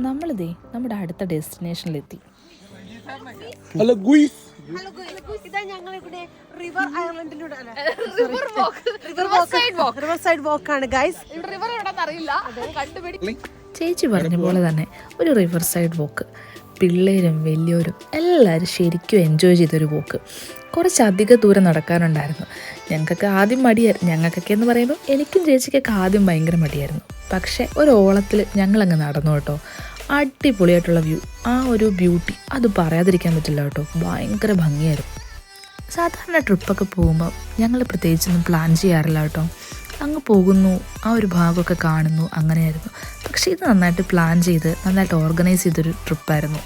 നമ്മളിതേ നമ്മുടെ അടുത്ത ഡെസ്റ്റിനേഷനിലെത്തി. ഇതാ ഞങ്ങളിവിടെ റിവർ ഐലൻഡിലൂടെ റിവർ സൈഡ് വാക്കാണ് ഗൈസ്. ചേച്ചി പറഞ്ഞ പോലെ തന്നെ ഒരു റിവർ സൈഡ് വോക്ക്. പിള്ളേരും വലിയവരും എല്ലാവരും ശരിക്കും എൻജോയ് ചെയ്തൊരു വോക്ക്. കുറച്ചധികം ദൂരം നടക്കാനുണ്ടായിരുന്നു. ഞങ്ങൾക്കൊക്കെ ആദ്യം മടിയായിരുന്നു. ഞങ്ങൾക്കൊക്കെ എന്ന് പറയുമ്പോൾ എനിക്കും ചേച്ചിക്കൊക്കെ ആദ്യം ഭയങ്കര മടിയായിരുന്നു. പക്ഷേ ഒരു ഓളത്തിൽ ഞങ്ങളങ്ങ് നടന്നു കേട്ടോ. അടിപൊളിയായിട്ടുള്ള വ്യൂ, ആ ഒരു ബ്യൂട്ടി അത് പറയാതിരിക്കാൻ പറ്റില്ല കേട്ടോ. ഭയങ്കര ഭംഗിയായിരുന്നു. സാധാരണ ട്രിപ്പൊക്കെ പോകുമ്പോൾ ഞങ്ങൾ പ്രത്യേകിച്ചൊന്നും പ്ലാൻ ചെയ്യാറില്ല കേട്ടോ. അങ്ങ് പോകുന്നു, ആ ഒരു ഭാഗമൊക്കെ കാണുന്നു, അങ്ങനെയായിരുന്നു. പക്ഷേ ഇത് നന്നായിട്ട് പ്ലാൻ ചെയ്ത് നന്നായിട്ട് ഓർഗനൈസ് ചെയ്തൊരു ട്രിപ്പായിരുന്നു.